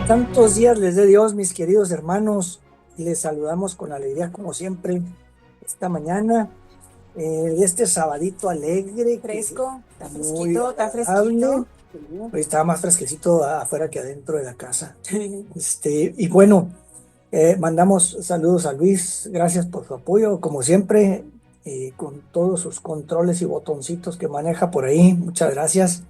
Santos días les dé Dios, mis queridos hermanos. Les saludamos con alegría, como siempre, esta mañana, de este sabadito alegre, que Fresco, está muy fresquito, está agradable. fresquito. Hoy estaba más fresquecito afuera que adentro de la casa. Y bueno, mandamos saludos a Luis, gracias por su apoyo, como siempre, con todos sus controles y botoncitos que maneja por ahí. Muchas gracias.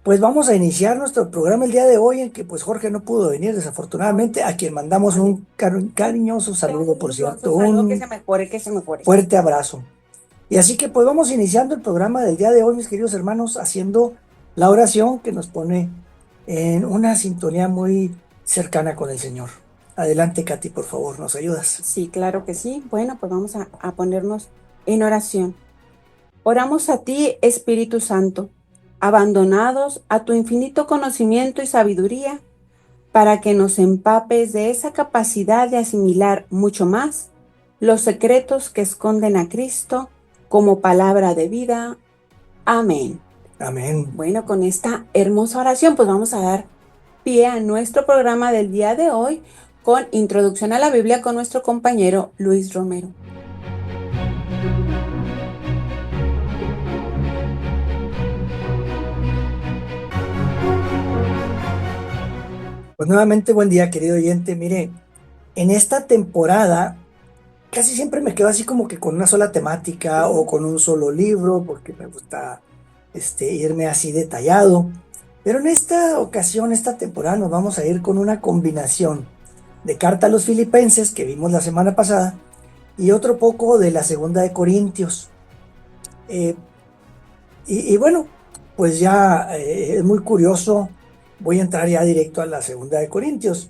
Pues vamos a iniciar nuestro programa el día de hoy, en que pues Jorge no pudo venir desafortunadamente, a quien mandamos un cariñoso saludo, por cierto, Algo que un se mejore, que se mejore. fuerte abrazo. Y así que pues vamos iniciando el programa del día de hoy, mis queridos hermanos, haciendo la oración que nos pone en una sintonía muy cercana con el Señor. Adelante, Katy, por favor, ¿nos ayudas? Sí, claro que sí. Bueno, pues vamos a ponernos en oración. Oramos a ti, Espíritu Santo, abandonados a tu infinito conocimiento y sabiduría, para que nos empapes de esa capacidad de asimilar mucho más los secretos que esconden a Cristo como palabra de vida. Amén. Amén. Bueno, con esta hermosa oración, pues vamos a dar pie a nuestro programa del día de hoy con Introducción a la Biblia con nuestro compañero Luis Romero. Pues nuevamente buen día, querido oyente. Mire, en esta temporada casi siempre me quedo así como que con una sola temática o con un solo libro, porque me gusta irme así detallado. Pero en esta ocasión, esta temporada, nos vamos a ir con una combinación de Carta a los Filipenses, que vimos la semana pasada, y otro poco de la Segunda de Corintios. Eh, y bueno, pues ya es muy curioso. Voy a entrar ya directo a la Segunda de Corintios.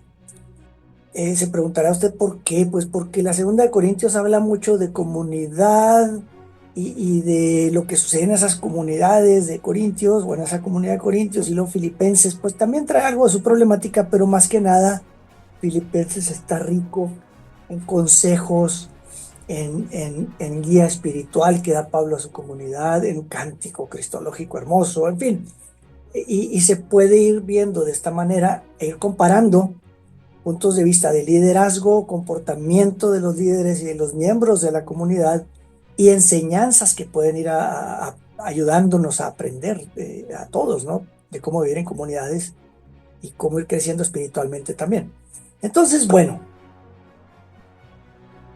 Se preguntará usted por qué, pues porque la Segunda de Corintios habla mucho de comunidad y de lo que sucede en esas comunidades de Corintios, o en esa comunidad de Corintios, y los Filipenses, pues también trae algo de su problemática, pero más que nada, Filipenses está rico en consejos, en guía espiritual que da Pablo a su comunidad, en un cántico cristológico hermoso, en fin, y se puede ir viendo de esta manera e ir comparando puntos de vista de liderazgo, comportamiento de los líderes y de los miembros de la comunidad, y enseñanzas que pueden ir ayudándonos a aprender a todos, ¿no? De cómo vivir en comunidades y cómo ir creciendo espiritualmente también. Entonces, bueno,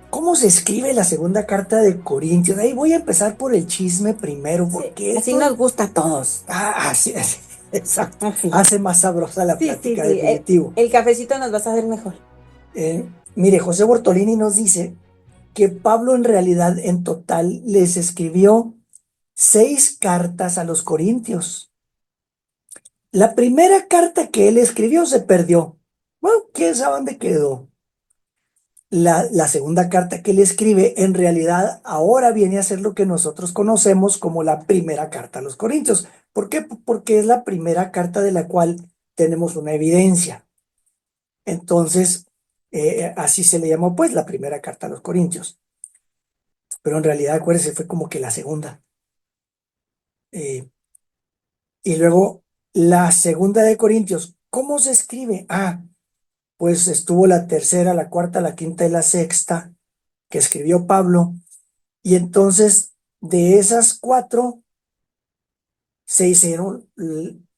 ¿cómo se escribe la segunda carta de Corintios? Ahí voy a empezar por el chisme primero, Sí, porque así esto, nos gusta a todos. así, exacto, Así. hace más sabrosa la Sí, sí, plática, sí. definitivo. El cafecito nos va a saber mejor. Mire, José Bortolini nos dice que Pablo en realidad en total les escribió 6 cartas a los corintios. La primera carta que él escribió se perdió. Bueno, quién sabe dónde quedó. La segunda carta que él escribe en realidad ahora viene a ser lo que nosotros conocemos como la primera carta a los corintios. ¿Por qué? Porque es la primera carta de la cual tenemos una evidencia. Entonces, así se le llamó pues la primera carta a los corintios. Pero en realidad, acuérdense, fue como que la segunda. Eh, y luego la segunda de Corintios, ¿cómo se escribe? Pues estuvo la tercera, la cuarta, la quinta y la sexta que escribió Pablo. Y entonces de esas 4 se hicieron,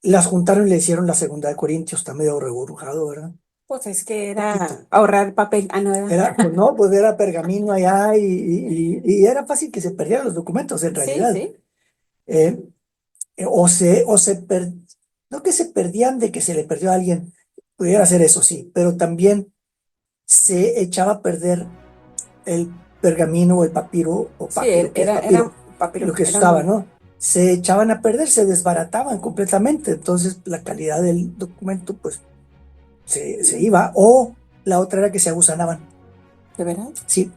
las juntaron y le hicieron la segunda de Corintios. Está medio reburujado, ¿verdad? Pues es que Poquito. era ahorrar papel. Ah, no, era. Era, pues no, pues era pergamino allá y era fácil que se perdieran los documentos en Sí, realidad. sí. Eh, no que se perdían de que se le perdió a alguien, pudiera ser eso, sí, pero también se echaba a perder el pergamino o el papiro o Sí, papiro, que es era papiro, lo papiro, que se era usaba, muy. ¿no? Se echaban a perder, se desbarataban completamente, entonces la calidad del documento pues se iba, o la otra era que se aguzanaban, ¿De verdad? sí,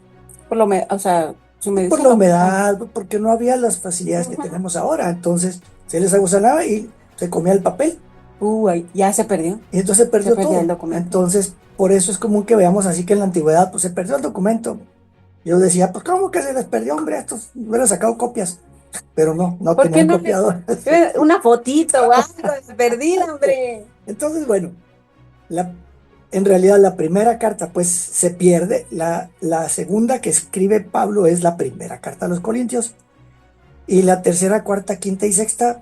O sea, su por medicina la lo gustaba. humedad, porque no había las facilidades que Ujú. tenemos ahora, entonces se les aguzanaba y se comía el papel. Ya se perdió. Y entonces se Se perdió perdió el todo. documento. Entonces, por eso es común que veamos así que en la antigüedad, pues se perdió el documento. Yo decía, pues ¿cómo que se les perdió, hombre? Estos hubieran sacado copias. Pero no ¿Por qué tenían no les... copiador. Una fotito o algo de perdida, hombre? Entonces, bueno, La, en realidad la primera carta pues se pierde, la segunda que escribe Pablo es la primera carta a los Corintios, y la tercera, cuarta, quinta y sexta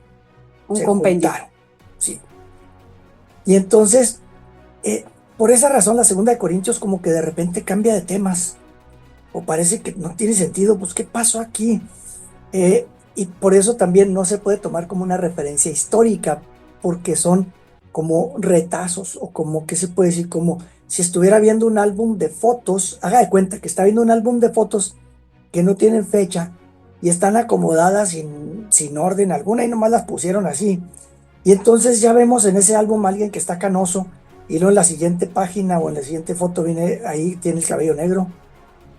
Un se compendio. juntaron, sí. Y entonces, eh, por esa razón la segunda de Corintios como que de repente cambia de temas, o parece que no tiene sentido, pues ¿qué pasó aquí? Y por eso también no se puede tomar como una referencia histórica, porque son como retazos, o como, ¿qué se puede decir? Como si estuviera viendo un álbum de fotos, haga de cuenta que está viendo un álbum de fotos que no tienen fecha y están acomodadas sin orden alguna y nomás las pusieron así. Y entonces ya vemos en ese álbum a alguien que está canoso, y luego en la siguiente página o en la siguiente foto viene ahí, tiene el cabello negro.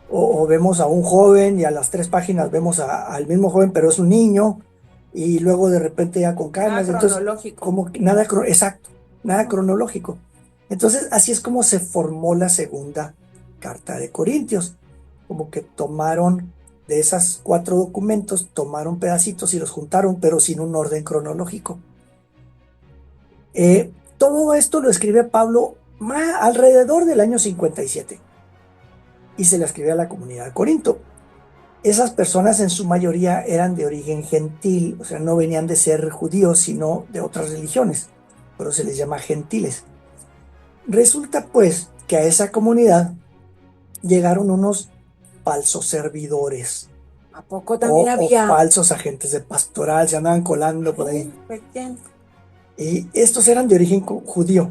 O vemos a un joven y a las 3 páginas vemos al mismo joven, pero es un niño, y luego de repente ya con Nada canas. Entonces, cronológico. como que nada, exacto, nada cronológico. Entonces, así es como se formó la segunda carta de Corintios. Como que tomaron de esas 4 documentos, tomaron pedacitos y los juntaron, pero sin un orden cronológico. Todo esto lo escribe Pablo alrededor del año 57 y se lo escribe a la comunidad de Corinto. Esas personas en su mayoría eran de origen gentil, o sea, no venían de ser judíos, sino de otras religiones, pero se les llama gentiles. Resulta pues que a esa comunidad llegaron unos falsos servidores, ¿A poco también o había? falsos agentes de pastoral, se andaban colando por ahí. Pues, bien. Y estos eran de origen judío,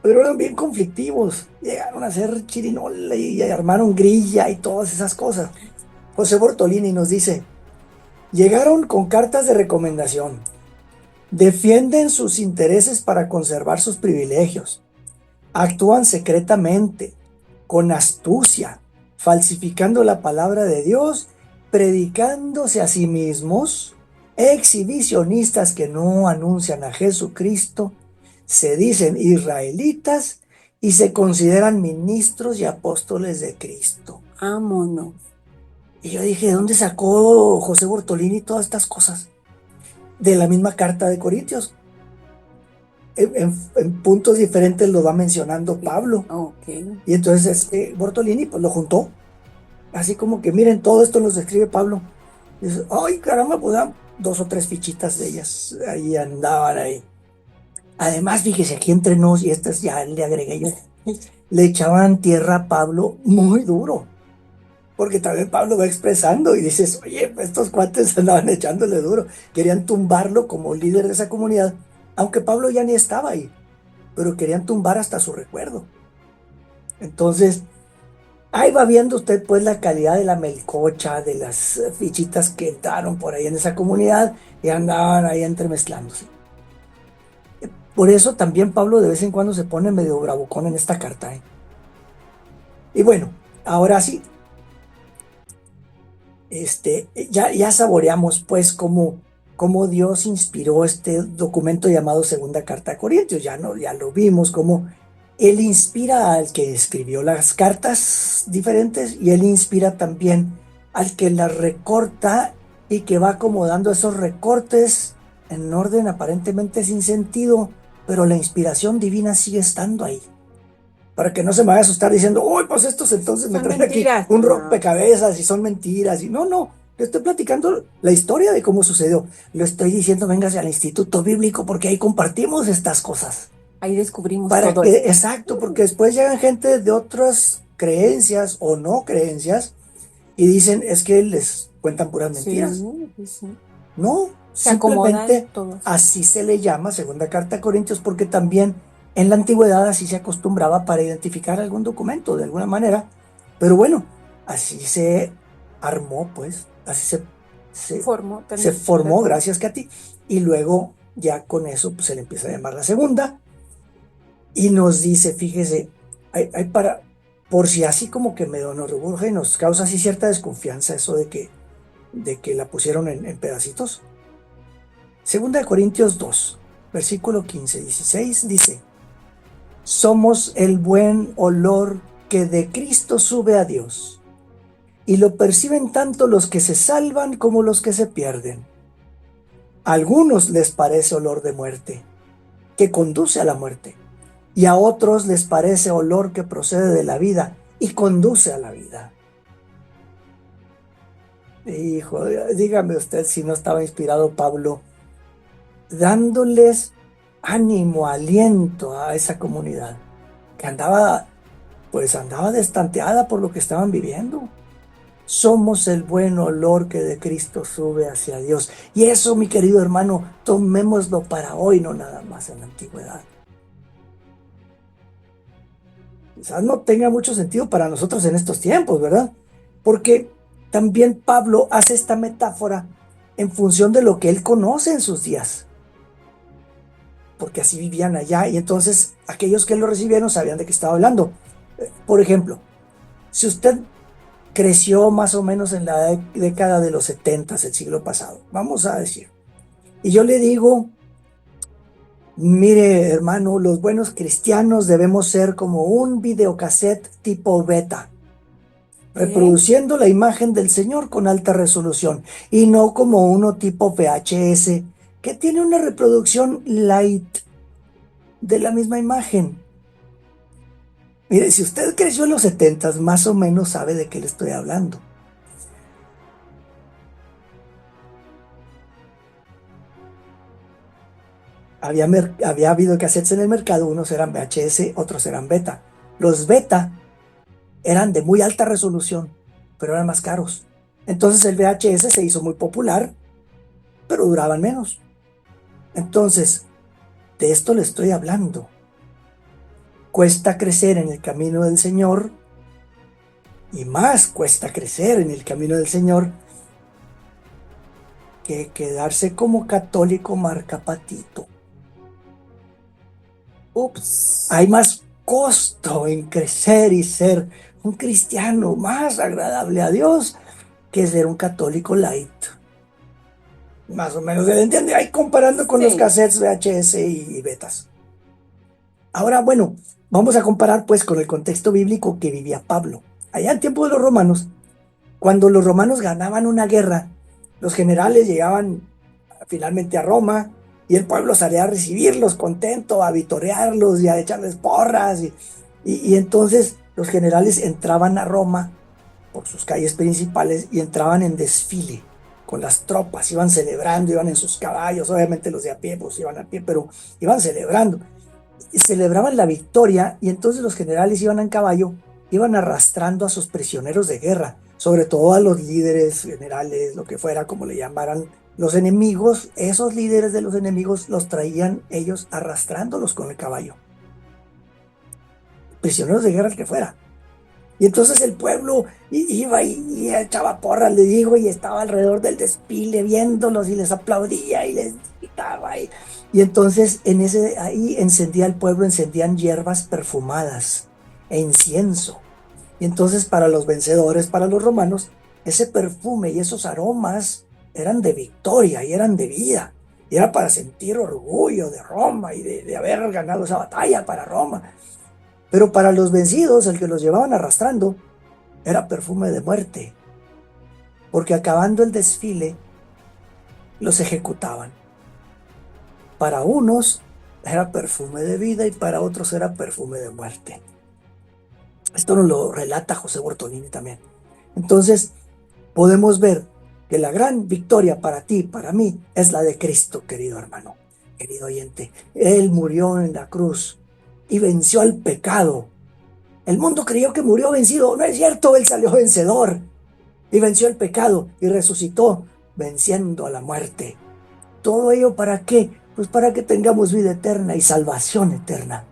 pero eran bien conflictivos. Llegaron a hacer chirinola y armaron grilla y todas esas cosas. José Bortolini nos dice: llegaron con cartas de recomendación, defienden sus intereses para conservar sus privilegios, actúan secretamente, con astucia, falsificando la palabra de Dios, predicándose a sí mismos, exhibicionistas que no anuncian a Jesucristo, se dicen israelitas y se consideran ministros y apóstoles de Cristo. Vámonos. Y yo dije, ¿de dónde sacó José Bortolini todas estas cosas? De la misma carta de Corintios. En puntos diferentes lo va mencionando Pablo. Ok. Y entonces Bortolini pues lo juntó. Así como que miren, todo esto lo escribe Pablo. Y dice, ay caramba, pues 2 o 3 fichitas de ellas ahí andaban ahí. Además, fíjese, aquí entre nos, y estas ya le agregué yo, le echaban tierra a Pablo muy duro. Porque también Pablo va expresando y dices, oye, pues, estos cuates andaban echándole duro. Querían tumbarlo como líder de esa comunidad, aunque Pablo ya ni estaba ahí, pero querían tumbar hasta su recuerdo. Entonces, ahí va viendo usted pues la calidad de la melcocha, de las fichitas que entraron por ahí en esa comunidad y andaban ahí entremezclándose. Por eso también Pablo de vez en cuando se pone medio bravucón en esta carta, ¿eh? Y bueno, ahora sí, ya saboreamos pues cómo Dios inspiró este documento llamado Segunda Carta a Corintios. Ya lo vimos, cómo Él inspira al que escribió las cartas diferentes, y Él inspira también al que las recorta y que va acomodando esos recortes en orden aparentemente sin sentido, pero la inspiración divina sigue estando ahí. Para que no se me vaya a asustar diciendo, uy, pues estos entonces me Son traen aquí mentiras. un No. rompecabezas y son mentiras. Y no, le estoy platicando la historia de cómo sucedió. Lo estoy diciendo, véngase al Instituto Bíblico porque ahí compartimos estas cosas. Ahí descubrimos Para todo que, esto. exacto, porque después llegan gente de otras creencias o no creencias y dicen, es que les cuentan puras Sí, mentiras. sí, sí. No, Se acomodan simplemente todos. así se le llama Segunda Carta a Corintios, porque también en la antigüedad así se acostumbraba para identificar algún documento de alguna manera. Pero bueno, así se armó, pues, así se, Formó se también. formó, Perdón. gracias Katy. Y luego ya con eso pues, se le empieza a llamar la segunda, y nos dice, fíjese, hay por si así como que medio nos reburge y nos causa así cierta desconfianza eso de que la pusieron en pedacitos. Segunda de Corintios 2, versículo 15-16 dice, somos el buen olor que de Cristo sube a Dios, y lo perciben tanto los que se salvan como los que se pierden. A algunos les parece olor de muerte, que conduce a la muerte, y a otros les parece olor que procede de la vida y conduce a la vida. Hijo, dígame usted si no estaba inspirado Pablo dándoles ánimo, aliento a esa comunidad que andaba destanteada por lo que estaban viviendo. Somos el buen olor que de Cristo sube hacia Dios. Y eso, mi querido hermano, tomémoslo para hoy, no nada más en la antigüedad. Quizás no tenga mucho sentido para nosotros en estos tiempos, ¿verdad? Porque también Pablo hace esta metáfora en función de lo que él conoce en sus días. Porque así vivían allá y entonces aquellos que lo recibieron sabían de qué estaba hablando. Por ejemplo, si usted creció más o menos en la década de los 70 del siglo pasado, vamos a decir, y yo le digo, mire hermano, los buenos cristianos debemos ser como un videocassette tipo beta, ¿Qué? reproduciendo la imagen del Señor con alta resolución y no como uno tipo VHS que tiene una reproducción light de la misma imagen. Mire, si usted creció en los 70, más o menos sabe de qué le estoy hablando. Había habido cassettes en el mercado, unos eran VHS, otros eran beta. Los beta eran de muy alta resolución, pero eran más caros. Entonces el VHS se hizo muy popular, pero duraban menos. Entonces, de esto le estoy hablando. Cuesta crecer en el camino del Señor, y más cuesta crecer en el camino del Señor que quedarse como católico marcapatito. Ups. Hay más costo en crecer y ser un cristiano más agradable a Dios que ser un católico light. Más o menos se entiende ahí comparando con los Sí. cassettes VHS y betas. Ahora, bueno, vamos a comparar pues con el contexto bíblico que vivía Pablo. Allá en tiempo de los romanos, cuando los romanos ganaban una guerra, los generales llegaban finalmente a Roma y el pueblo salía a recibirlos contento, a vitorearlos y a echarles porras. Y entonces los generales entraban a Roma por sus calles principales y entraban en desfile con las tropas, iban celebrando, iban en sus caballos, obviamente los de a pie pues iban a pie, pero iban celebrando. Y celebraban la victoria y entonces los generales iban en caballo, iban arrastrando a sus prisioneros de guerra, sobre todo a los líderes generales, lo que fuera, como le llamaran los enemigos. Esos líderes de los enemigos los traían ellos arrastrándolos con el caballo. Prisioneros de guerra el que fuera. Y entonces el pueblo iba y echaba porras, le digo, y estaba alrededor del desfile viéndolos y les aplaudía y les gritaba. Y entonces ahí encendía el pueblo, encendían hierbas perfumadas e incienso. Y entonces para los vencedores, para los romanos, ese perfume y esos aromas eran de victoria y eran de vida. Y era para sentir orgullo de Roma y de haber ganado esa batalla para Roma. Pero para los vencidos, el que los llevaban arrastrando, era perfume de muerte, porque acabando el desfile, los ejecutaban. Para unos era perfume de vida y para otros era perfume de muerte. Esto nos lo relata José Bortolini también. Entonces, podemos ver que la gran victoria para ti, para mí, es la de Cristo, querido hermano, querido oyente. Él murió en la cruz y venció al pecado. El mundo creyó que murió vencido. No es cierto, él salió vencedor y venció el pecado y resucitó venciendo a la muerte. ¿Todo ello para qué? Pues para que tengamos vida eterna y salvación eterna.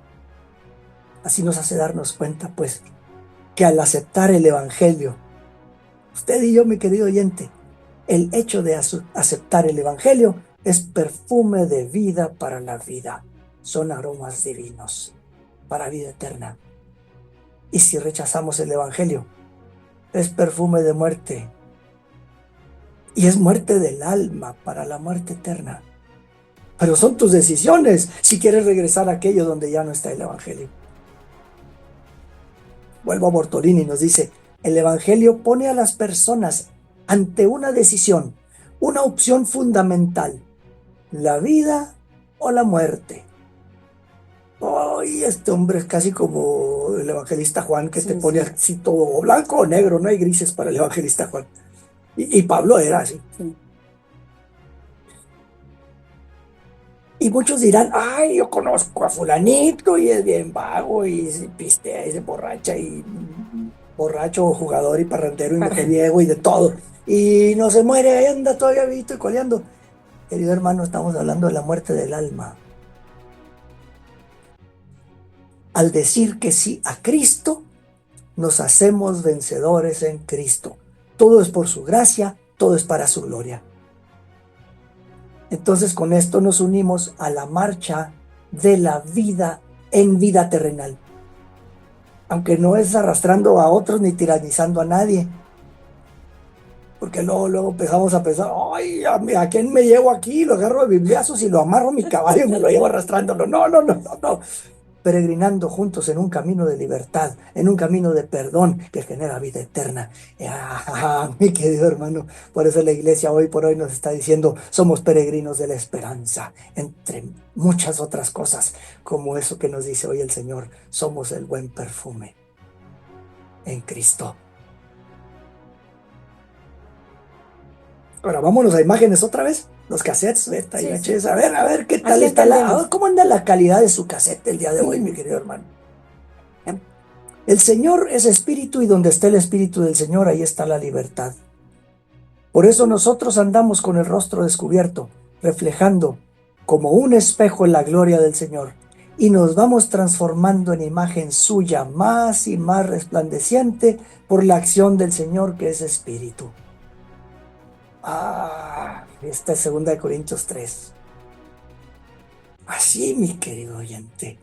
Así nos hace darnos cuenta, pues, que al aceptar el Evangelio, usted y yo, mi querido oyente, el hecho de aceptar el Evangelio es perfume de vida para la vida. Son aromas divinos para vida eterna. Y si rechazamos el Evangelio, es perfume de muerte. Y es muerte del alma para la muerte eterna. Pero son tus decisiones si quieres regresar a aquello donde ya no está el Evangelio. Vuelvo a Bortolini y nos dice, el Evangelio pone a las personas ante una decisión, una opción fundamental, la vida o la muerte. Ay, este hombre es casi como el evangelista Juan, que te Sí, pone sí, así todo blanco o negro, no hay grises para el evangelista Juan. Y Pablo era así. sí. Y muchos dirán, ay, yo conozco a fulanito y es bien vago y se pistea y se borracha y borracho, jugador y parrandero y Para. mujeriego y de todo. Y no se muere, ahí anda todavía vivito y coleando. Querido hermano, estamos hablando de la muerte del alma. Al decir que sí a Cristo, nos hacemos vencedores en Cristo. Todo es por su gracia, todo es para su gloria. Entonces con esto nos unimos a la marcha de la vida en vida terrenal. Aunque no es arrastrando a otros ni tiranizando a nadie. Porque luego empezamos a pensar, ay, ¿a quién me llevo aquí? Lo agarro de bibliazos y lo amarro a mi caballo y me lo llevo arrastrándolo. No, no, no, no, no. Peregrinando juntos en un camino de libertad, en un camino de perdón que genera vida eterna. Mi querido hermano, por eso la iglesia hoy por hoy nos está diciendo, somos peregrinos de la esperanza, entre muchas otras cosas, como eso que nos dice hoy el Señor, somos el buen perfume en Cristo. Ahora vámonos a imágenes otra vez, los cassettes, beta y Sí, sí. VHS, a ver qué tal Así está entendemos. cómo anda la calidad de su cassette el día de hoy, mi querido hermano. El Señor es espíritu y donde está el espíritu del Señor, ahí está la libertad. Por eso nosotros andamos con el rostro descubierto, reflejando como un espejo en la gloria del Señor, y nos vamos transformando en imagen suya más y más resplandeciente por la acción del Señor que es espíritu. Esta es 2 Corintios 3. Así, mi querido oyente.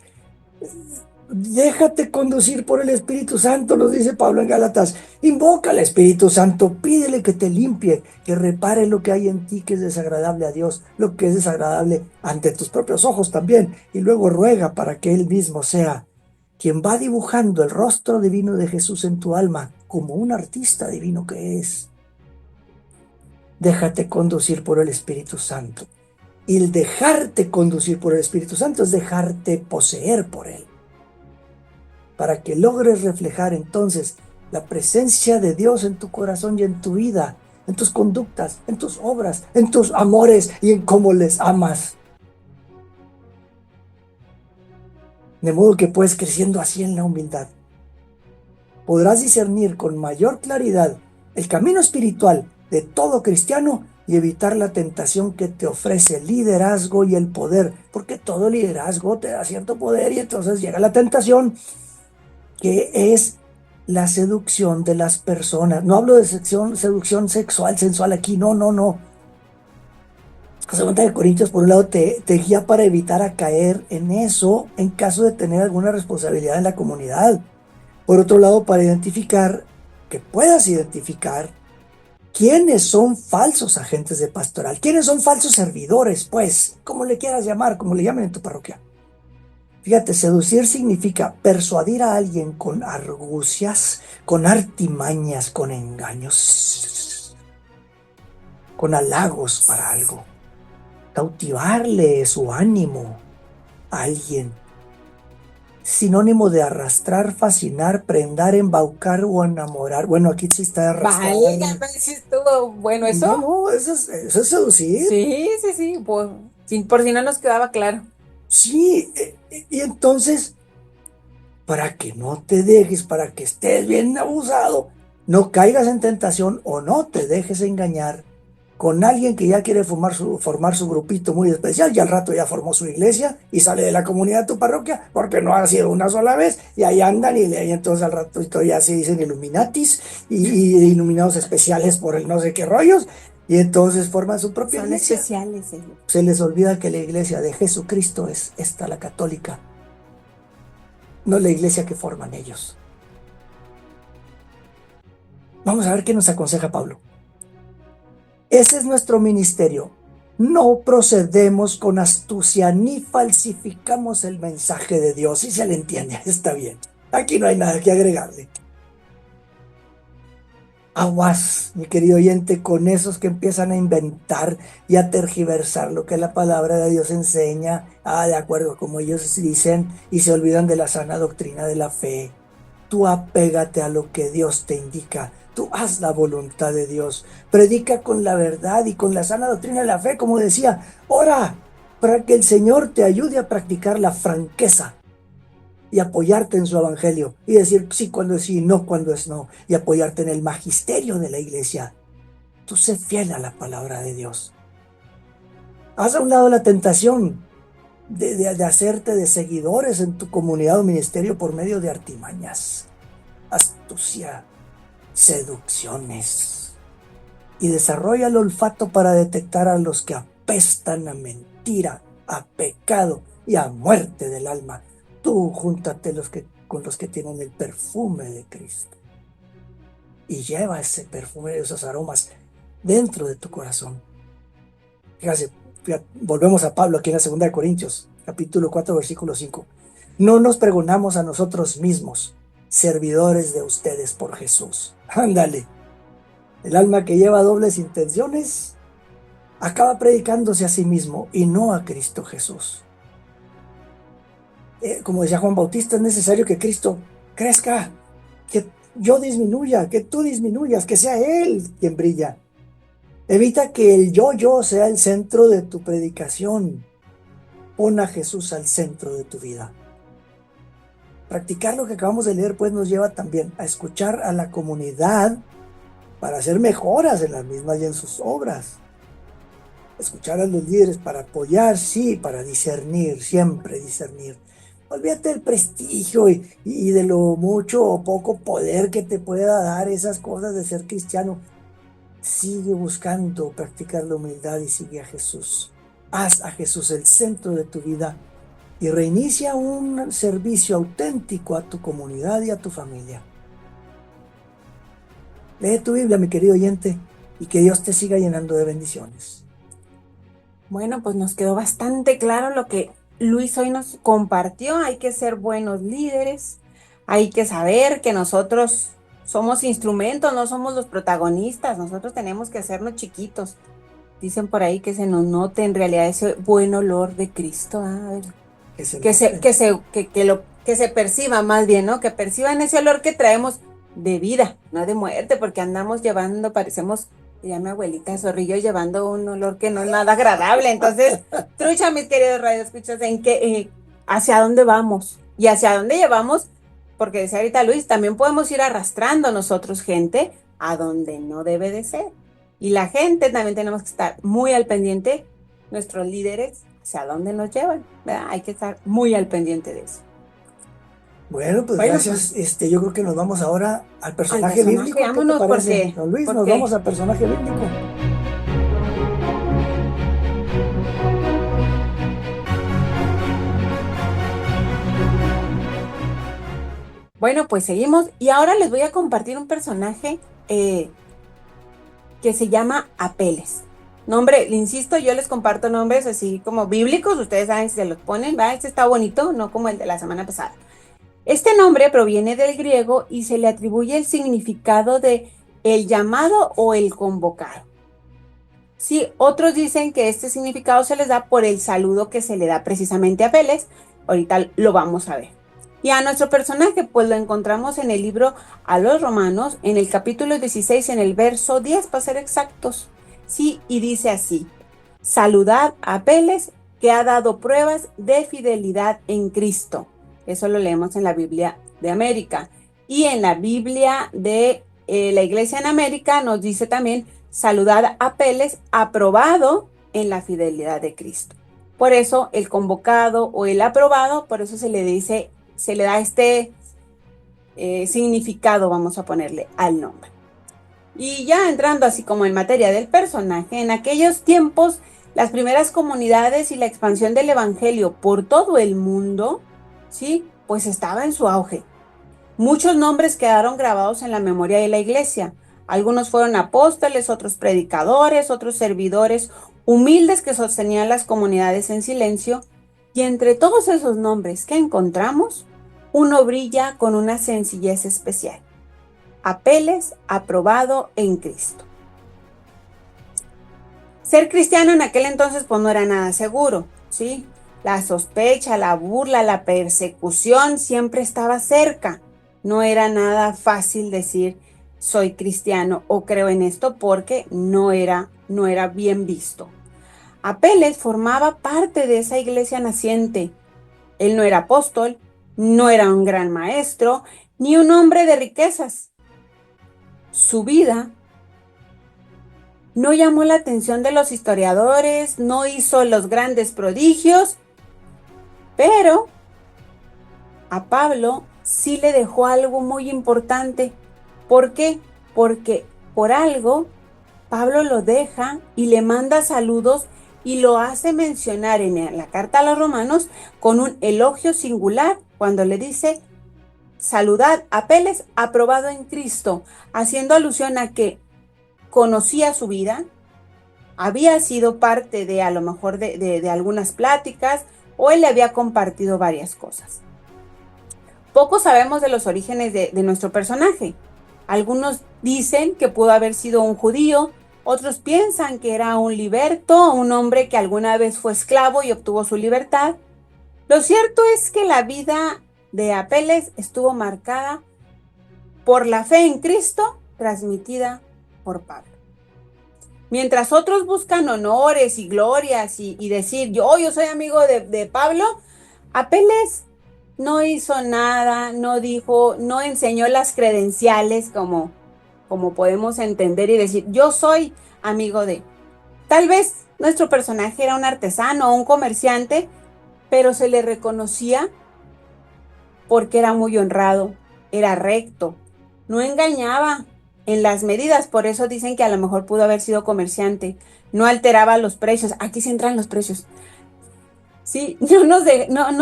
Déjate conducir por el Espíritu Santo, nos dice Pablo en Gálatas. Invoca al Espíritu Santo, pídele que te limpie, que repare lo que hay en ti que es desagradable a Dios, lo que es desagradable ante tus propios ojos también. Y luego ruega para que Él mismo sea quien va dibujando el rostro divino de Jesús en tu alma, como un artista divino que es. Déjate conducir por el Espíritu Santo. Y el dejarte conducir por el Espíritu Santo es dejarte poseer por Él, para que logres reflejar entonces la presencia de Dios en tu corazón y en tu vida, en tus conductas, en tus obras, en tus amores y en cómo les amas. De modo que puedes creciendo así en la humildad. Podrás discernir con mayor claridad el camino espiritual de todo cristiano y evitar la tentación que te ofrece el liderazgo y el poder, porque todo liderazgo te da cierto poder y entonces llega la tentación que es la seducción de las personas. No hablo de seducción sexual, sensual aquí, no, no, no. 2 Corintios, por un lado, te guía para evitar a caer en eso en caso de tener alguna responsabilidad en la comunidad. Por otro lado, para identificar, que puedas identificar quiénes son falsos agentes de pastoral, quiénes son falsos servidores, pues, como le quieras llamar, como le llamen en tu parroquia. Fíjate, seducir significa persuadir a alguien con argucias, con artimañas, con engaños, con halagos para algo. Cautivarle su ánimo a alguien. Sinónimo de arrastrar, fascinar, prendar, embaucar o enamorar. Bueno, aquí sí está arrastrar. Válgame, si estuvo bueno No, eso. no, eso es seducir. Sí, sí, sí. Por si no nos quedaba claro. Sí, y entonces para que no te dejes, para que estés bien abusado, no caigas en tentación o no te dejes engañar con alguien que ya quiere formar su grupito muy especial y al rato ya formó su iglesia y sale de la comunidad de tu parroquia porque no ha sido una sola vez y ahí andan y entonces al rato ya se dicen Illuminatis y iluminados especiales por el no sé qué rollos y entonces forman su propia Son iglesia. especiales ellos. Se les olvida que la iglesia de Jesucristo es esta, la católica, no la iglesia que forman ellos. Vamos a ver qué nos aconseja Pablo. Ese es nuestro ministerio. No procedemos con astucia ni falsificamos el mensaje de Dios. Si se le entiende, está bien. Aquí no hay nada que agregarle. Aguas, mi querido oyente, con esos que empiezan a inventar y a tergiversar lo que la palabra de Dios enseña, de acuerdo como ellos dicen, y se olvidan de la sana doctrina de la fe. Tú apégate a lo que Dios te indica. Tú haz la voluntad de Dios. Predica con la verdad y con la sana doctrina de la fe, como decía. Ora para que el Señor te ayude a practicar la franqueza y apoyarte en su evangelio y decir sí cuando es sí, no cuando es no, y apoyarte en el magisterio de la iglesia. Tú sé fiel a la palabra de Dios. Haz a un lado la tentación de hacerte de seguidores en tu comunidad o ministerio por medio de artimañas, astucia, seducciones, y desarrolla el olfato para detectar a los que apestan a mentira, a pecado y a muerte del alma. Tú júntate con los que tienen el perfume de Cristo y lleva ese perfume, esos aromas dentro de tu corazón. Fíjate, volvemos a Pablo aquí en la 2 Corintios, capítulo 4, versículo 5. No nos pregonamos a nosotros mismos, servidores de ustedes por Jesús. Ándale, el alma que lleva dobles intenciones acaba predicándose a sí mismo y no a Cristo Jesús. Como decía Juan Bautista, es necesario que Cristo crezca, que yo disminuya, que tú disminuyas, que sea Él quien brilla. Evita que el yo sea el centro de tu predicación. Pon a Jesús al centro de tu vida. Practicar lo que acabamos de leer pues nos lleva también a escuchar a la comunidad para hacer mejoras en las mismas y en sus obras. Escuchar a los líderes para apoyar, sí, para discernir, siempre discernir. Olvídate del prestigio y de lo mucho o poco poder que te pueda dar esas cosas de ser cristiano. Sigue buscando practicar la humildad y sigue a Jesús. Haz a Jesús el centro de tu vida y reinicia un servicio auténtico a tu comunidad y a tu familia. Lee tu Biblia, mi querido oyente, y que Dios te siga llenando de bendiciones. Bueno, pues nos quedó bastante claro lo que Luis hoy nos compartió. Hay que ser buenos líderes, hay que saber que nosotros somos instrumentos, no somos los protagonistas, nosotros tenemos que hacernos chiquitos. Dicen por ahí que se nos note en realidad ese buen olor de Cristo. Que se perciba más bien, ¿no? Que perciban ese olor que traemos de vida, no de muerte, porque andamos llevando, parecemos, ya mi abuelita Zorrillo, llevando un olor que no es nada agradable. Entonces, trucha, mis queridos radioescuchas, hacia dónde vamos y hacia dónde llevamos, porque decía ahorita Luis, también podemos ir arrastrando nosotros gente a donde no debe de ser. Y la gente también tenemos que estar muy al pendiente, nuestros líderes, hacia dónde nos llevan, ¿verdad? Hay que estar muy al pendiente de eso. Bueno, pues gracias. Yo creo que nos vamos ahora al personaje bíblico. Vámonos, ¿qué te parece, don Luis? Nos vamos al personaje bíblico. Bueno, pues seguimos y ahora les voy a compartir un personaje que se llama Apeles. Nombre, le insisto, yo les comparto nombres así como bíblicos, ustedes saben si se los ponen, ¿va? Este está bonito, no como el de la semana pasada. Este nombre proviene del griego y se le atribuye el significado de el llamado o el convocado. Sí, otros dicen que este significado se les da por el saludo que se le da precisamente a Apeles. Ahorita lo vamos a ver. Y a nuestro personaje, pues lo encontramos en el libro a los Romanos, en el capítulo 16, en el verso 10, para ser exactos. Sí, y dice así: saludad a Apeles, que ha dado pruebas de fidelidad en Cristo. Eso lo leemos en la Biblia de América. Y en la Biblia de la Iglesia en América nos dice también: saludad a Apeles, aprobado en la fidelidad de Cristo. Por eso el convocado o el aprobado, por eso se le dice, se le da este significado, vamos a ponerle al nombre. Y ya entrando así como en materia del personaje, en aquellos tiempos las primeras comunidades y la expansión del evangelio por todo el mundo, sí, pues estaba en su auge. Muchos nombres quedaron grabados en la memoria de la iglesia. Algunos fueron apóstoles, otros predicadores, otros servidores humildes que sostenían las comunidades en silencio. Y entre todos esos nombres que encontramos, uno brilla con una sencillez especial. Apeles, aprobado en Cristo. Ser cristiano en aquel entonces pues no era nada seguro, ¿sí? La sospecha, la burla, la persecución siempre estaba cerca. No era nada fácil decir soy cristiano o creo en esto porque no era bien visto. Apeles formaba parte de esa iglesia naciente. Él no era apóstol, no era un gran maestro, ni un hombre de riquezas. Su vida no llamó la atención de los historiadores, no hizo los grandes prodigios, pero a Pablo sí le dejó algo muy importante. ¿Por qué? Porque por algo Pablo lo deja y le manda saludos y lo hace mencionar en la carta a los romanos con un elogio singular cuando le dice, saludad a Apeles, aprobado en Cristo, haciendo alusión a que conocía su vida, había sido parte de a lo mejor de algunas pláticas o él le había compartido varias cosas. Poco sabemos de los orígenes de nuestro personaje. Algunos dicen que pudo haber sido un judío, otros piensan que era un liberto, un hombre que alguna vez fue esclavo y obtuvo su libertad. Lo cierto es que la vida de Apeles estuvo marcada por la fe en Cristo transmitida por Pablo. Mientras otros buscan honores y glorias y decir, yo soy amigo de Pablo, Apeles no hizo nada, no dijo, no enseñó las credenciales como podemos entender y decir, yo soy amigo de. Tal vez nuestro personaje era un artesano o un comerciante, pero se le reconocía porque era muy honrado, era recto, no engañaba en las medidas, por eso dicen que a lo mejor pudo haber sido comerciante, no alteraba los precios, aquí se entran los precios, ¿sí? No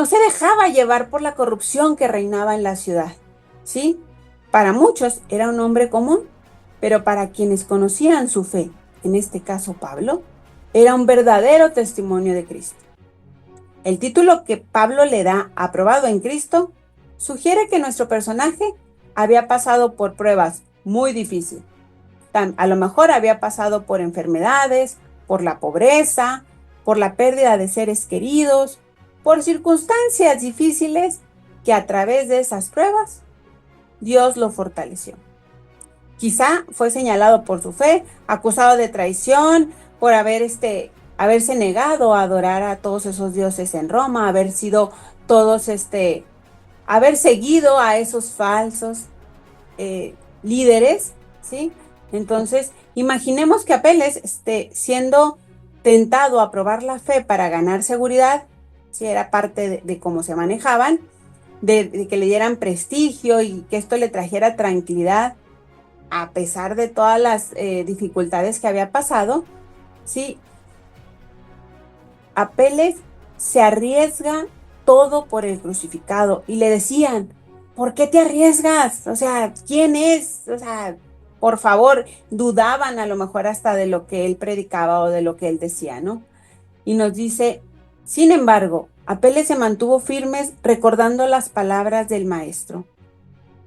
se dejaba llevar por la corrupción que reinaba en la ciudad, ¿sí? Para muchos era un hombre común, pero para quienes conocían su fe, en este caso Pablo, era un verdadero testimonio de Cristo. El título que Pablo le da, aprobado en Cristo, sugiere que nuestro personaje había pasado por pruebas muy difíciles. A lo mejor había pasado por enfermedades, por la pobreza, por la pérdida de seres queridos, por circunstancias difíciles que a través de esas pruebas Dios lo fortaleció. Quizá fue señalado por su fe, acusado de traición, por haberse negado a adorar a todos esos dioses en Roma, haber seguido a esos falsos líderes, ¿sí? Entonces, imaginemos que Apeles siendo tentado a probar la fe para ganar seguridad, si era parte de cómo se manejaban, de que le dieran prestigio y que esto le trajera tranquilidad, a pesar de todas las dificultades que había pasado, ¿sí? Apeles se arriesga todo por el crucificado y le decían, ¿por qué te arriesgas? O sea, ¿quién es? O sea, por favor, dudaban a lo mejor hasta de lo que él predicaba o de lo que él decía, ¿no? Y nos dice, sin embargo, Apeles se mantuvo firmes recordando las palabras del maestro.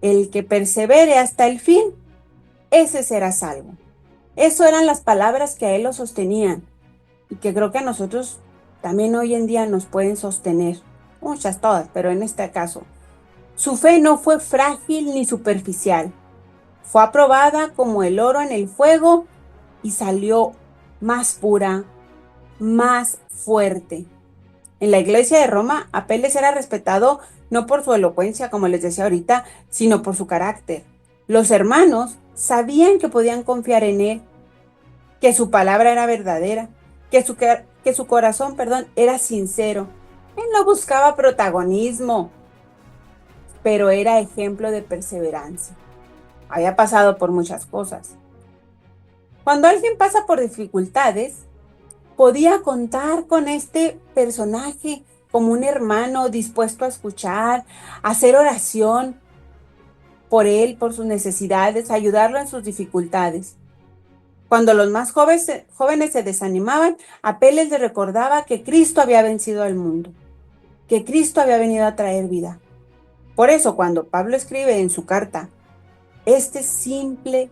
El que persevere hasta el fin, ese será salvo. Eso eran las palabras que a él lo sostenían y que creo que a nosotros también hoy en día nos pueden sostener. Muchas, todas, pero en este caso. Su fe no fue frágil ni superficial. Fue aprobada como el oro en el fuego y salió más pura, más fuerte. En la iglesia de Roma, Apeles era respetado no por su elocuencia, como les decía ahorita, sino por su carácter. Los hermanos sabían que podían confiar en él, que su palabra era verdadera, que su corazón, era sincero. Él no buscaba protagonismo, pero era ejemplo de perseverancia. Había pasado por muchas cosas. Cuando alguien pasa por dificultades, podía contar con este personaje como un hermano dispuesto a escuchar, a hacer oración por él, por sus necesidades, ayudarlo en sus dificultades. Cuando los más jóvenes se desanimaban, Apeles les recordaba que Cristo había vencido al mundo, que Cristo había venido a traer vida. Por eso, cuando Pablo escribe en su carta este simple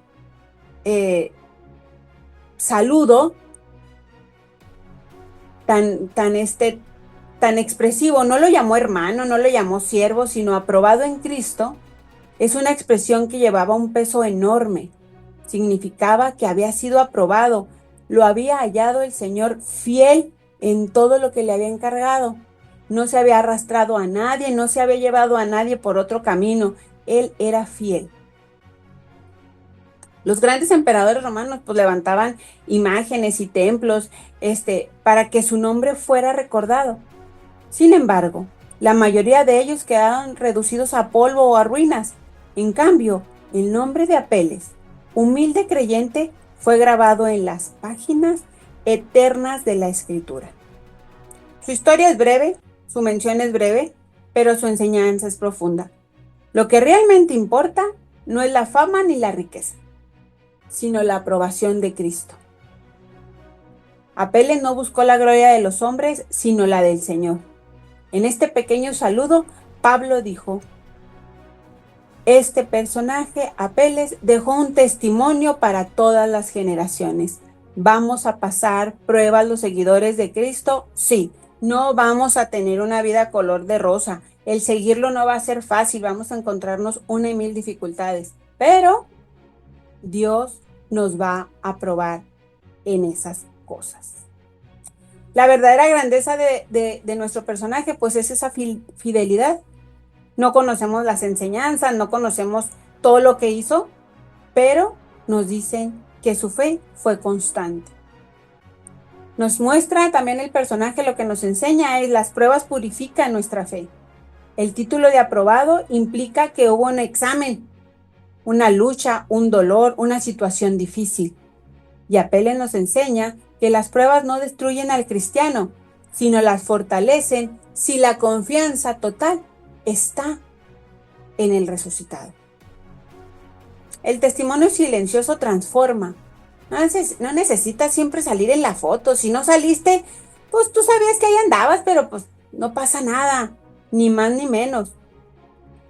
saludo tan expresivo, no lo llamó hermano, no lo llamó siervo, sino aprobado en Cristo, es una expresión que llevaba un peso enorme. Significaba que había sido aprobado, lo había hallado el Señor fiel en todo lo que le había encargado. No se había arrastrado a nadie, no se había llevado a nadie por otro camino. Él era fiel. Los grandes emperadores romanos pues levantaban imágenes y templos para que su nombre fuera recordado. Sin embargo, la mayoría de ellos quedaron reducidos a polvo o a ruinas. En cambio, el nombre de Apeles, humilde creyente, fue grabado en las páginas eternas de la Escritura. Su historia es breve, su mención es breve, pero su enseñanza es profunda. Lo que realmente importa no es la fama ni la riqueza, sino la aprobación de Cristo. Apeles no buscó la gloria de los hombres, sino la del Señor. En este pequeño saludo, Pablo dijo: este personaje, Apeles, dejó un testimonio para todas las generaciones. ¿Vamos a pasar pruebas los seguidores de Cristo? Sí. No vamos a tener una vida color de rosa. El seguirlo no va a ser fácil. Vamos a encontrarnos una y mil dificultades. Pero Dios nos va a probar en esas cosas. La verdadera grandeza de nuestro personaje, pues es esa fidelidad. No conocemos las enseñanzas, no conocemos todo lo que hizo, pero nos dicen que su fe fue constante. Nos muestra también el personaje, lo que nos enseña es las pruebas purifican nuestra fe. El título de aprobado implica que hubo un examen, una lucha, un dolor, una situación difícil. Y Apeles nos enseña que las pruebas no destruyen al cristiano, sino las fortalecen si la confianza total está en el resucitado. El testimonio silencioso transforma. No necesitas siempre salir en la foto. Si no saliste, pues tú sabías que ahí andabas, pero pues no pasa nada, ni más ni menos.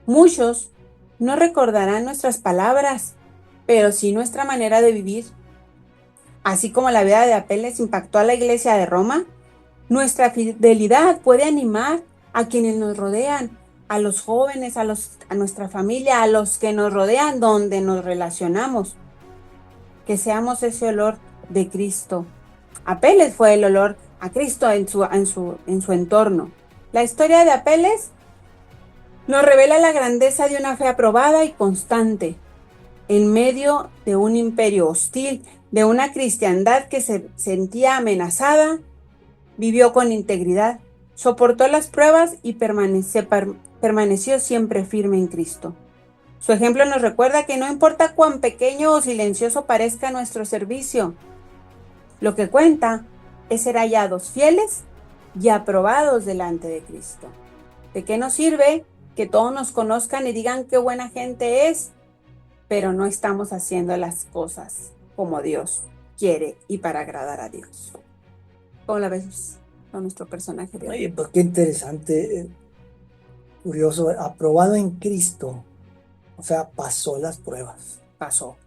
Muchos no recordarán nuestras palabras, pero sí nuestra manera de vivir. Así como la vida de Apeles impactó a la iglesia de Roma, nuestra fidelidad puede animar a quienes nos rodean, a los jóvenes, a nuestra familia, a los que nos rodean, donde nos relacionamos. Que seamos ese olor de Cristo. Apeles fue el olor a Cristo en su entorno. La historia de Apeles nos revela la grandeza de una fe aprobada y constante en medio de un imperio hostil, de una cristiandad que se sentía amenazada. Vivió con integridad, soportó las pruebas y permaneció siempre firme en Cristo. Su ejemplo nos recuerda que no importa cuán pequeño o silencioso parezca nuestro servicio, lo que cuenta es ser hallados fieles y aprobados delante de Cristo. ¿De qué nos sirve que todos nos conozcan y digan qué buena gente es, pero no estamos haciendo las cosas como Dios quiere y para agradar a Dios? ¿Cómo la ves con nuestro personaje de hoy? Oye, pues qué interesante, curioso, aprobado en Cristo. O sea, pasó las pruebas. Pasó.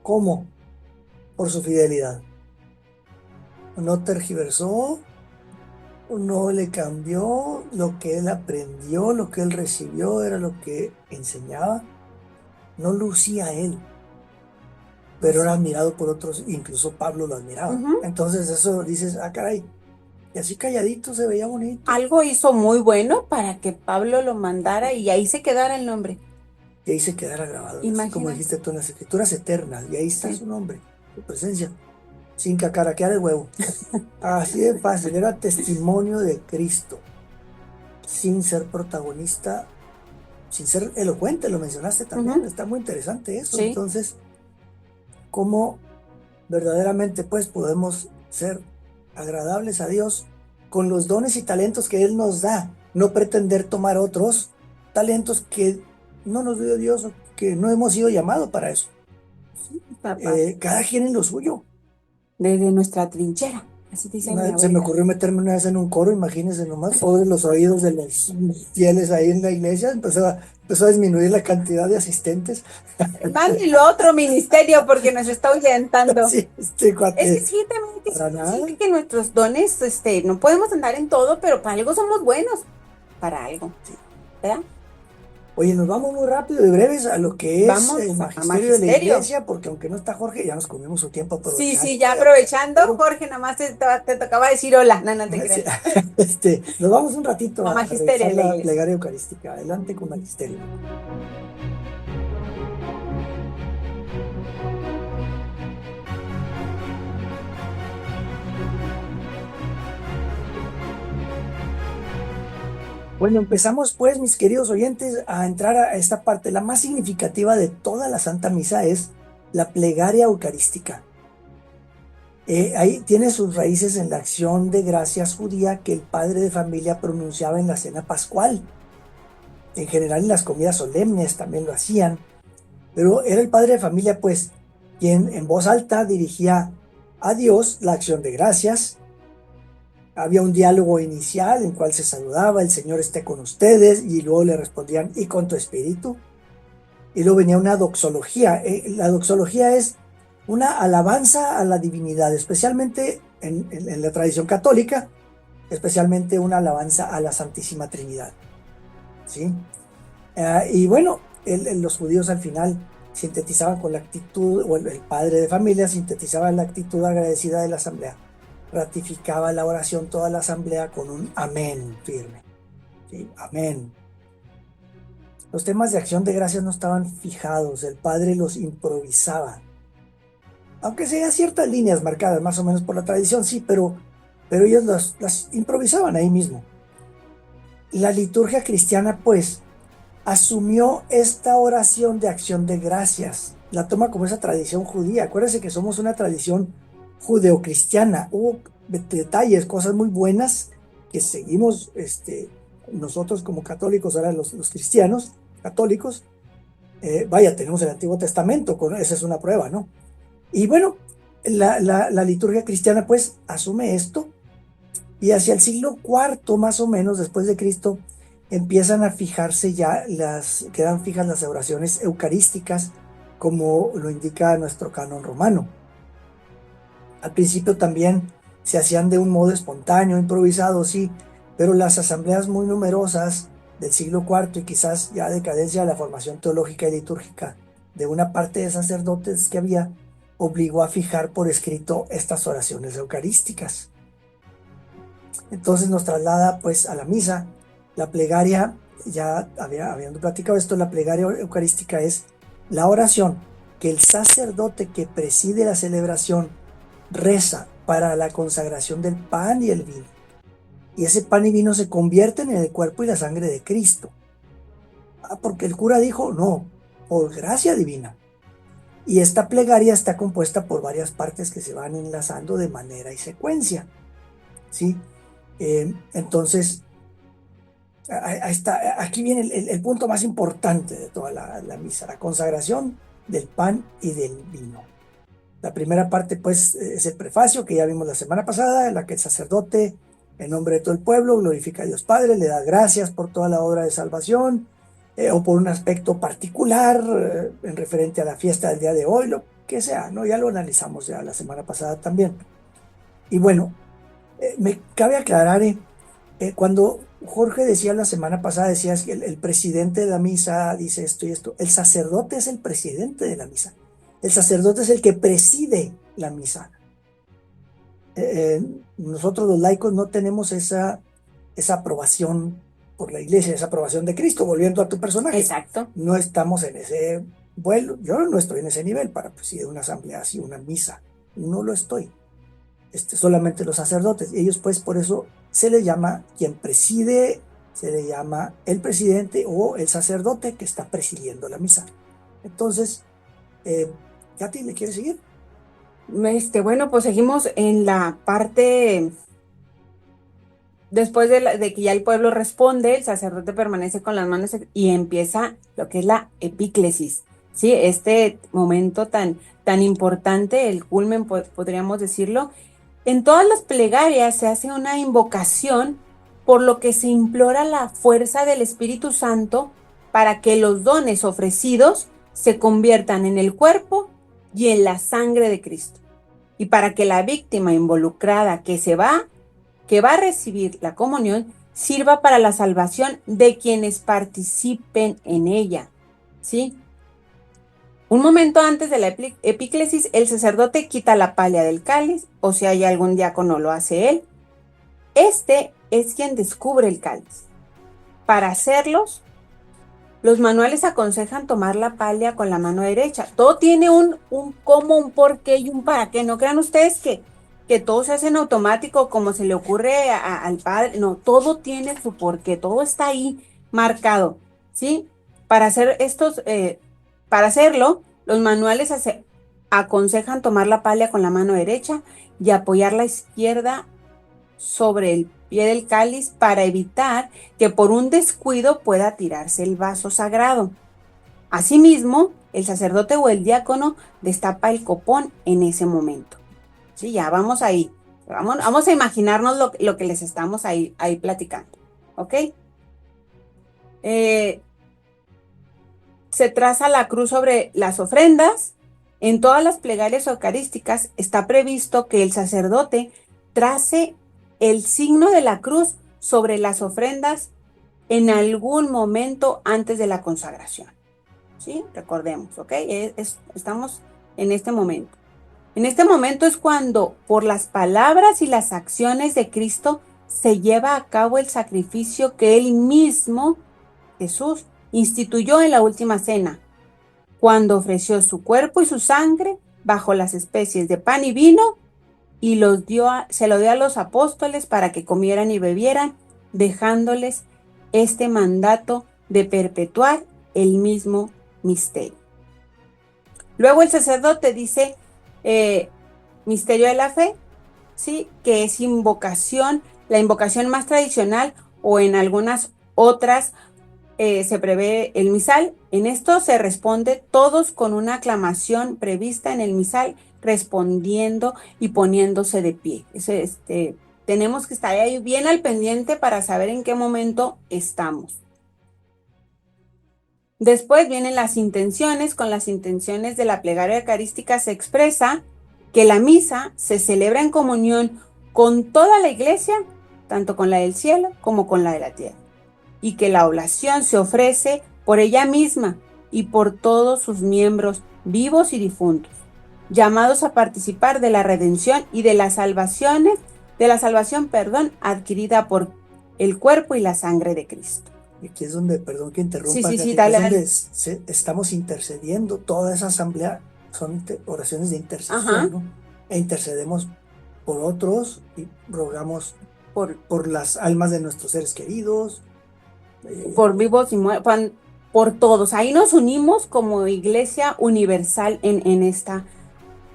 ¿Cómo? Por su fidelidad. No tergiversó, no le cambió lo que él aprendió, lo que él recibió, era lo que enseñaba. No lucía él, pero era admirado por otros, incluso Pablo lo admiraba. Entonces eso dices, ah, caray, y así calladito se veía bonito. Algo hizo muy bueno para que Pablo lo mandara y ahí se quedara el nombre. Y ahí se quedara grabado, así como dijiste tú, en las escrituras eternas, y ahí está su nombre, su presencia, sin cacaraquear el huevo. Así de fácil, era testimonio de Cristo, sin ser protagonista, sin ser elocuente, lo mencionaste también, está muy interesante eso. Sí. Entonces, ¿cómo verdaderamente pues podemos ser agradables a Dios con los dones y talentos que Él nos da? No pretender tomar otros talentos que no nos dio Dios, o que no hemos sido llamados para eso. Sí, cada quien en lo suyo. Desde nuestra trinchera. Así dice mi Se me abuela. ocurrió meterme una vez en un coro, imagínense nomás, pobres los oídos de los fieles ahí en la iglesia, empezó a disminuir la cantidad de asistentes. Mándenlo a otro ministerio porque nos está ahuyentando. Sí, este Es que cuate, sí, también hay que ser para nada. consciente que nuestros dones, no podemos andar en todo, pero para algo somos buenos. Para algo, Sí. ¿verdad? Oye, nos vamos muy rápido y breves a lo que es Vamos el a magisterio de la magisterio. iglesia, porque aunque no está Jorge, ya nos comimos su tiempo Sí, aprovechando. sí, ya aprovechando, Jorge, nomás te tocaba decir hola. No, no te Sí, creas. nos vamos un ratito A a magisterio revisar de la la iglesia. plegaria eucarística. Adelante con magisterio. Bueno, empezamos pues, mis queridos oyentes, a entrar a esta parte. La más significativa de toda la Santa Misa es la plegaria eucarística. Ahí tiene sus raíces en la acción de gracias judía que el padre de familia pronunciaba en la cena pascual. En general en las comidas solemnes también lo hacían, pero era el padre de familia pues quien en voz alta dirigía a Dios la acción de gracias. Había un diálogo inicial en el cual se saludaba, el Señor esté con ustedes, y luego le respondían, y con tu espíritu. Y luego venía una doxología. La doxología es una alabanza a la divinidad, especialmente en la tradición católica, especialmente una alabanza a la Santísima Trinidad. ¿Sí? Y bueno, los judíos al final sintetizaban con la actitud, o el padre de familia sintetizaba la actitud agradecida de la asamblea. Ratificaba la oración toda la asamblea con un amén firme. ¿Sí? Amén. Los temas de acción de gracias no estaban fijados, el padre los improvisaba. Aunque sea ciertas líneas marcadas más o menos por la tradición, sí, pero ellos las improvisaban ahí mismo. La liturgia cristiana, pues, asumió esta oración de acción de gracias, la toma como esa tradición judía. Acuérdense que somos una tradición judeocristiana. Hubo detalles, cosas muy buenas que seguimos nosotros como católicos, ahora los cristianos católicos. Vaya, tenemos el Antiguo Testamento, esa es una prueba, ¿no? Y bueno, la liturgia cristiana pues asume esto, y hacia el siglo IV más o menos después de Cristo empiezan a fijarse ya quedan fijas las oraciones eucarísticas como lo indica nuestro canon romano. Al principio también se hacían de un modo espontáneo, improvisado, sí, pero las asambleas muy numerosas del siglo IV y quizás ya decadencia de la formación teológica y litúrgica de una parte de sacerdotes que había, obligó a fijar por escrito estas oraciones eucarísticas. Entonces nos traslada pues a la misa. La plegaria, ya habiendo platicado esto, la plegaria eucarística es la oración que el sacerdote que preside la celebración reza para la consagración del pan y el vino. Y ese pan y vino se convierten en el cuerpo y la sangre de Cristo. Porque el cura dijo, no, por gracia divina. Y esta plegaria está compuesta por varias partes que se van enlazando de manera y secuencia. ¿Sí? Entonces, ahí está, aquí viene el punto más importante de toda la misa, la consagración del pan y del vino. La primera parte, pues, es el prefacio que ya vimos la semana pasada, en la que el sacerdote, en nombre de todo el pueblo, glorifica a Dios Padre, le da gracias por toda la obra de salvación, o por un aspecto particular, en referente a la fiesta del día de hoy, lo que sea, ¿no? Ya lo analizamos ya la semana pasada también. Y bueno, me cabe aclarar, cuando Jorge decía la semana pasada, decías que el presidente de la misa dice esto y esto, el sacerdote es el presidente de la misa. El sacerdote es el que preside la misa. Nosotros los laicos no tenemos esa aprobación por la iglesia, esa aprobación de Cristo, volviendo a tu personaje. Exacto. No estamos en ese vuelo, yo no estoy en ese nivel para presidir una asamblea así, una misa. No lo estoy. Solamente los sacerdotes. Y ellos pues por eso se les llama quien preside, se le llama el presidente o el sacerdote que está presidiendo la misa. Entonces, Katy, ¿le quieres seguir? Bueno, pues seguimos en la parte, después de que ya el pueblo responde, el sacerdote permanece con las manos y empieza lo que es la epíclesis, ¿sí? Este momento tan importante, el culmen, podríamos decirlo, En todas las plegarias se hace una invocación, por lo que se implora la fuerza del Espíritu Santo para que los dones ofrecidos se conviertan en el cuerpo y en la sangre de Cristo, y para que la víctima involucrada que va a recibir la comunión sirva para la salvación de quienes participen en ella, ¿sí? Un momento antes de la epíclesis, el sacerdote quita la palha del cáliz, o si hay algún diácono lo hace él. Este es quien descubre el cáliz. Para hacerlos, los manuales aconsejan tomar la palha con la mano derecha. Todo tiene un cómo, un por qué y un para qué. No crean ustedes que todo se hace en automático como se le ocurre al padre. No, todo tiene su porqué, todo está ahí marcado, ¿sí? Para hacer para hacerlo, los manuales aconsejan tomar la palha con la mano derecha y apoyar la izquierda sobre el pie del cáliz para evitar que por un descuido pueda tirarse el vaso sagrado. Asimismo, el sacerdote o el diácono destapa el copón en ese momento. Sí, ya vamos ahí. Vamos a imaginarnos lo que les estamos ahí platicando. ¿Ok? Se traza la cruz sobre las ofrendas. En todas las plegarias eucarísticas está previsto que el sacerdote trace el signo de la cruz sobre las ofrendas en algún momento antes de la consagración. ¿Sí? Recordemos, ¿ok? Estamos en este momento. En este momento es cuando, por las palabras y las acciones de Cristo, se lleva a cabo el sacrificio que Él mismo, Jesús, instituyó en la última cena, cuando ofreció su cuerpo y su sangre bajo las especies de pan y vino y se lo dio a los apóstoles para que comieran y bebieran, dejándoles este mandato de perpetuar el mismo misterio. Luego el sacerdote dice misterio de la fe, ¿sí? Que es invocación, la invocación más tradicional, o en algunas otras se prevé el misal. En esto se responde todos con una aclamación prevista en el misal, respondiendo y poniéndose de pie. Tenemos que estar ahí bien al pendiente para saber en qué momento estamos. Después vienen las intenciones. Con las intenciones de la plegaria eucarística se expresa que la misa se celebra en comunión con toda la iglesia, tanto con la del cielo como con la de la tierra, y que la oblación se ofrece por ella misma y por todos sus miembros vivos y difuntos, llamados a participar de la redención y de la salvación, adquirida por el cuerpo y la sangre de Cristo. Y aquí es donde, perdón que interrumpa, Sí, dale, es donde estamos intercediendo. Toda esa asamblea son oraciones de intercesión, ¿no? E intercedemos por otros y rogamos por las almas de nuestros seres queridos, por vivos y muertos, por todos. Ahí nos unimos como Iglesia Universal en esta,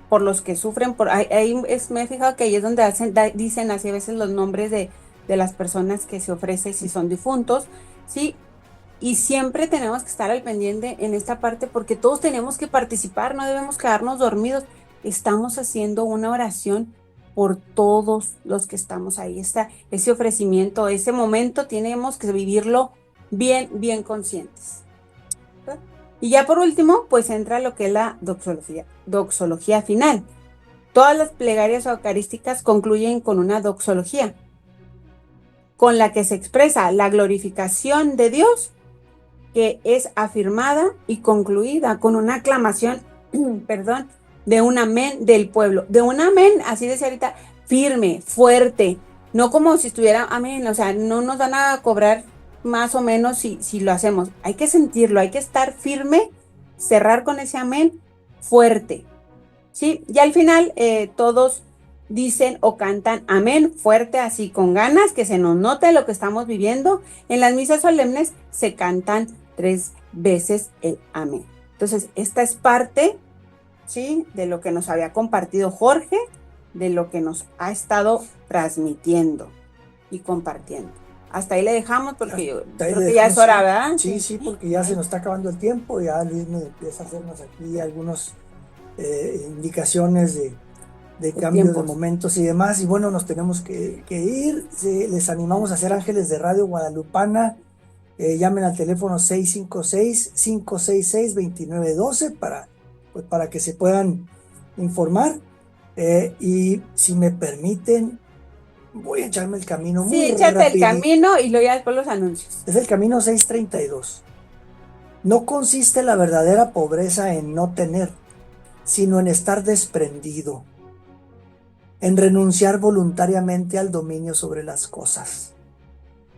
por los que sufren. Me he fijado que ahí es donde dicen así a veces los nombres de las personas que se ofrecen si son difuntos, ¿sí? Y siempre tenemos que estar al pendiente en esta parte, porque todos tenemos que participar, no debemos quedarnos dormidos. Estamos haciendo una oración por todos los que estamos ahí. Ese ofrecimiento, ese momento, tenemos que vivirlo bien conscientes. Y ya por último, pues entra lo que es la doxología final. Todas las plegarias eucarísticas concluyen con una doxología, con la que se expresa la glorificación de Dios, que es afirmada y concluida con una aclamación, de un amén del pueblo. De un amén, así decía ahorita, firme, fuerte, no como si estuviera amén, o sea, no nos van a cobrar más o menos si lo hacemos. Hay que sentirlo, hay que estar firme, cerrar con ese amén fuerte, ¿sí? Y al final todos dicen o cantan amén fuerte, así con ganas, que se nos note lo que estamos viviendo. En las misas solemnes se cantan 3 veces el amén. Entonces, esta es parte, ¿sí?, de lo que nos había compartido Jorge, de lo que nos ha estado transmitiendo y compartiendo. Hasta ahí le dejamos, porque yo creo que ya es hora, ¿verdad? Sí, porque ya se nos está acabando el tiempo. Ya Luis me empieza a hacernos aquí algunas indicaciones de de cambio de tiempos. momentos y demás. Y bueno, nos tenemos que ir. Les animamos a ser ángeles de Radio Guadalupana. Llamen al teléfono 656-566-2912 pues, para que se puedan informar. Y si me permiten, voy a echarme el camino Sí, muy échate el rapidito. camino y luego ya después los anuncios. Es el camino 632. No consiste la verdadera pobreza en no tener, sino en estar desprendido, en renunciar voluntariamente al dominio sobre las cosas.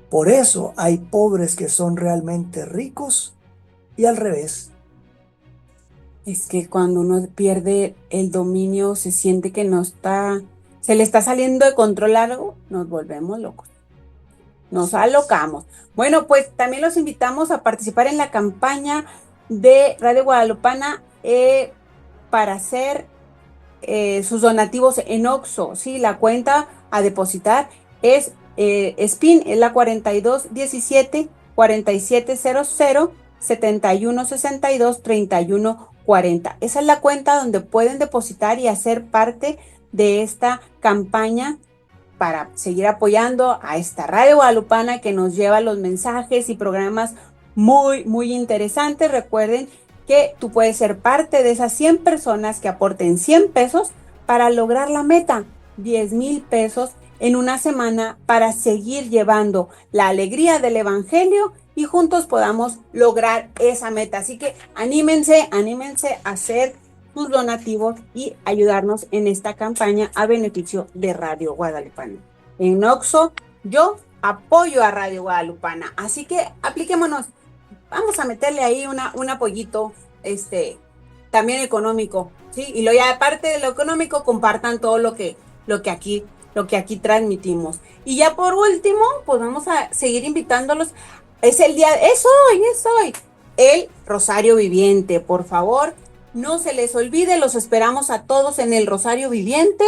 Por eso hay pobres que son realmente ricos y al revés. Es que cuando uno pierde el dominio, se siente que no está, se le está saliendo de control algo, nos volvemos locos, nos alocamos. Bueno, pues también los invitamos a participar en la campaña de Radio Guadalupana para hacer sus donativos en OXXO, ¿sí? La cuenta a depositar es SPIN, es la 4217 4700 7162 3140. Esa es la cuenta donde pueden depositar y hacer parte de esta campaña para seguir apoyando a esta Radio Guadalupana que nos lleva los mensajes y programas muy interesantes. Recuerden que tú puedes ser parte de esas 100 personas que aporten 100 pesos para lograr la meta, 10,000 pesos en una semana para seguir llevando la alegría del evangelio y juntos podamos lograr esa meta. Así que anímense a hacer sus donativos y ayudarnos en esta campaña a beneficio de Radio Guadalupana. En OXXO, yo apoyo a Radio Guadalupana, así que apliquémonos. Vamos a meterle ahí un apoyito, también económico, ¿sí? Y luego ya aparte de lo económico, compartan todo lo que aquí transmitimos. Y ya por último, pues vamos a seguir invitándolos. Es hoy, el Rosario Viviente. Por favor, no se les olvide, los esperamos a todos en el Rosario Viviente.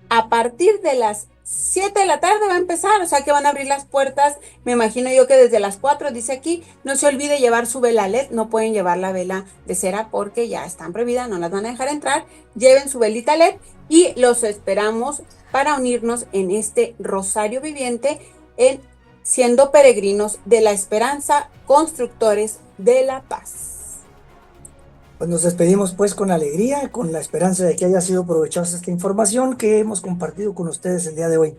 A partir de las 7 de la tarde va a empezar, o sea que van a abrir las puertas, me imagino yo que desde las 4, dice aquí. No se olvide llevar su vela LED, no pueden llevar la vela de cera porque ya están prohibidas, no las van a dejar entrar. Lleven su velita LED y los esperamos para unirnos en este Rosario Viviente, en siendo peregrinos de la esperanza, constructores de la paz. Pues nos despedimos pues con alegría, con la esperanza de que haya sido provechosa esta información que hemos compartido con ustedes el día de hoy.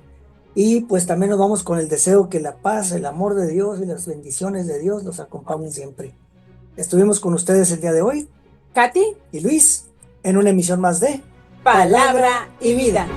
Y pues también nos vamos con el deseo que la paz, el amor de Dios y las bendiciones de Dios los acompañen siempre. Estuvimos con ustedes el día de hoy, Katy y Luis, en una emisión más de Palabra y Vida.